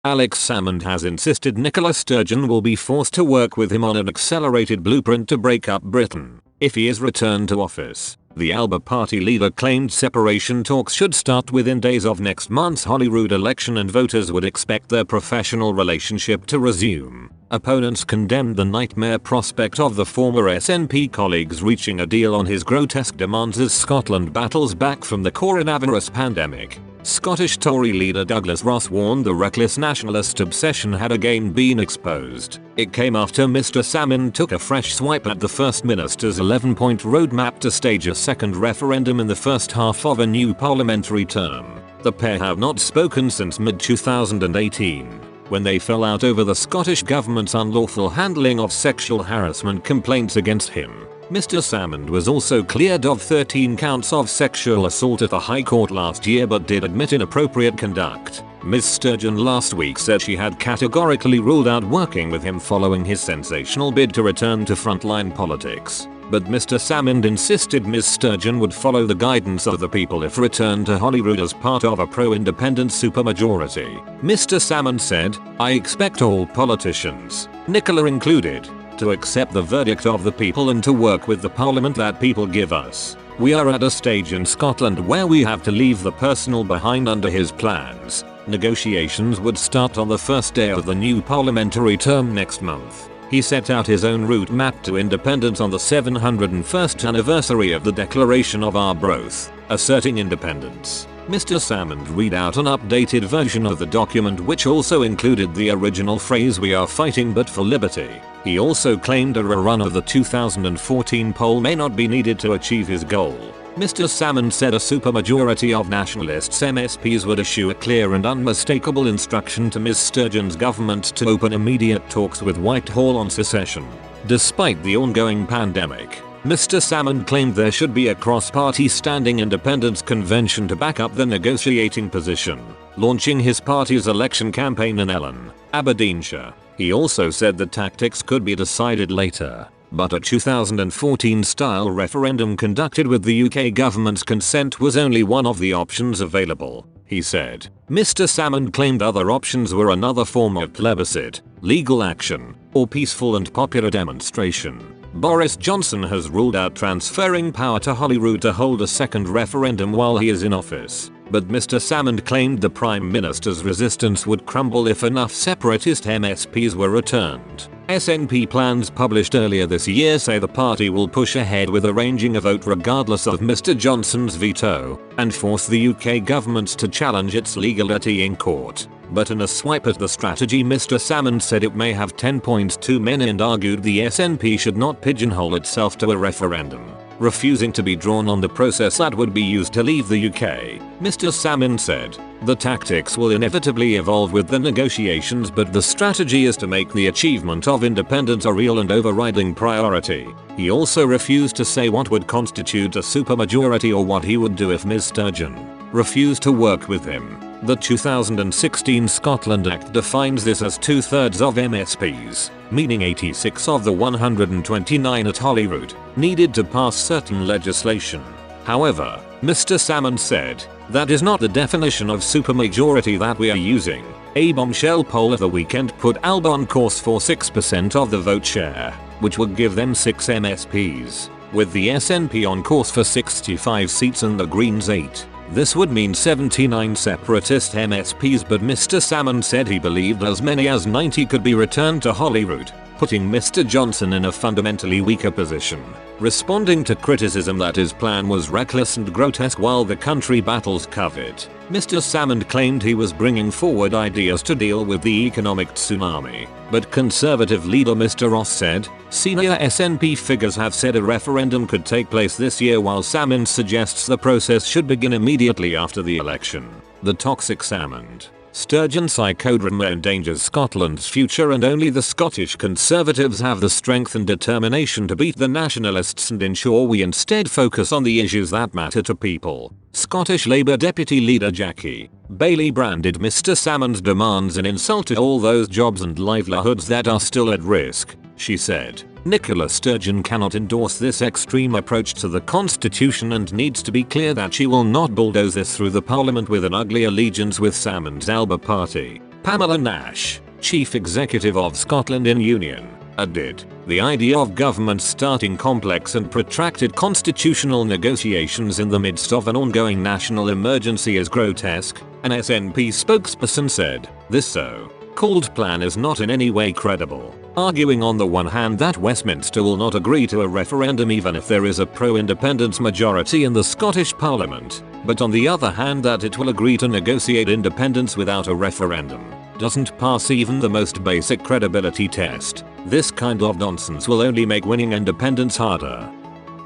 Alex Salmond has insisted Nicola Sturgeon will be forced to work with him on an accelerated blueprint to break up Britain if he is returned to office. The Labour Party leader claimed separation talks should start within days of next month's Holyrood election and voters would expect their professional relationship to resume. Opponents condemned the nightmare prospect of the former SNP colleagues reaching a deal on his grotesque demands as Scotland battles back from the coronavirus pandemic. Scottish Tory leader Douglas Ross warned the reckless nationalist obsession had again been exposed. It came after Mr. Salmond took a fresh swipe at the First Minister's 11-point roadmap to stage a second referendum in the first half of a new parliamentary term. The pair have not spoken since mid-2018, when they fell out over the Scottish government's unlawful handling of sexual harassment complaints against him. Mr. Salmond was also cleared of 13 counts of sexual assault at the High Court last year but did admit inappropriate conduct. Ms. Sturgeon last week said she had categorically ruled out working with him following his sensational bid to return to frontline politics. But Mr. Salmond insisted Ms. Sturgeon would follow the guidance of the people if returned to Holyrood as part of a pro-independent supermajority. Mr. Salmond said, "I expect all politicians, Nicola included, to accept the verdict of the people and to work with the parliament that people give us. We are at a stage in Scotland where we have to leave the personal behind under his plans." Negotiations would start on the first day of the new parliamentary term next month. He set out his own route map to independence on the 701st anniversary of the Declaration of Arbroath, asserting independence. Mr. Salmond read out an updated version of the document which also included the original phrase "We are fighting but for liberty." He also claimed a rerun of the 2014 poll may not be needed to achieve his goal. Mr. Salmond said a supermajority of nationalists MSPs would issue a clear and unmistakable instruction to Ms. Sturgeon's government to open immediate talks with Whitehall on secession. Despite the ongoing pandemic, Mr. Salmond claimed there should be a cross-party standing independence convention to back up the negotiating position, launching his party's election campaign in Ellon, Aberdeenshire. He also said the tactics could be decided later, but a 2014-style referendum conducted with the UK government's consent was only one of the options available, he said. Mr. Salmond claimed other options were another form of plebiscite, legal action, or peaceful and popular demonstration. Boris Johnson has ruled out transferring power to Holyrood to hold a second referendum while he is in office, but Mr. Salmond claimed the Prime Minister's resistance would crumble if enough separatist MSPs were returned. SNP plans published earlier this year say the party will push ahead with arranging a vote regardless of Mr. Johnson's veto, and force the UK government to challenge its legality in court. But in a swipe at the strategy, Mr. Salmond said it may have 10 points too many and argued the SNP should not pigeonhole itself to a referendum, refusing to be drawn on the process that would be used to leave the UK. Mr. Salmond said, "The tactics will inevitably evolve with the negotiations, but the strategy is to make the achievement of independence a real and overriding priority." He also refused to say what would constitute a supermajority or what he would do if Ms. Sturgeon refused to work with him. The 2016 Scotland Act defines this as 2/3 of MSPs, meaning 86 of the 129 at Holyrood, needed to pass certain legislation. However, Mr. Salmond said, "That is not the definition of supermajority that we are using." A bombshell poll of the weekend put ALBA on course for 6% of the vote share, which would give them 6 MSPs, with the SNP on course for 65 seats and the Greens 8. This would mean 79 separatist MSPs, but Mr. Salmond said he believed as many as 90 could be returned to Holyrood, putting Mr. Johnson in a fundamentally weaker position. Responding to criticism that his plan was reckless and grotesque while the country battles COVID, Mr. Salmond claimed he was bringing forward ideas to deal with the economic tsunami. But Conservative leader Mr. Ross said, "Senior SNP figures have said a referendum could take place this year, while Salmond suggests the process should begin immediately after the election." The toxic Salmond Sturgeon psychodrama endangers Scotland's future, and only the Scottish Conservatives have the strength and determination to beat the nationalists and ensure we instead focus on the issues that matter to people. Scottish Labour Deputy Leader Jackie Baillie branded Mr. Salmond's demands an insult to all those jobs and livelihoods that are still at risk. She said, "Nicola Sturgeon cannot endorse this extreme approach to the constitution and needs to be clear that she will not bulldoze this through the parliament with an ugly allegiance with Salmond's ALBA party." Pamela Nash, Chief Executive of Scotland in Union, added, "The idea of government starting complex and protracted constitutional negotiations in the midst of an ongoing national emergency is grotesque," an SNP spokesperson said. This so-called plan is not in any way credible, arguing on the one hand that Westminster will not agree to a referendum even if there is a pro-independence majority in the Scottish Parliament, but on the other hand that it will agree to negotiate independence without a referendum. Doesn't pass even the most basic credibility test. This kind of nonsense will only make winning independence harder.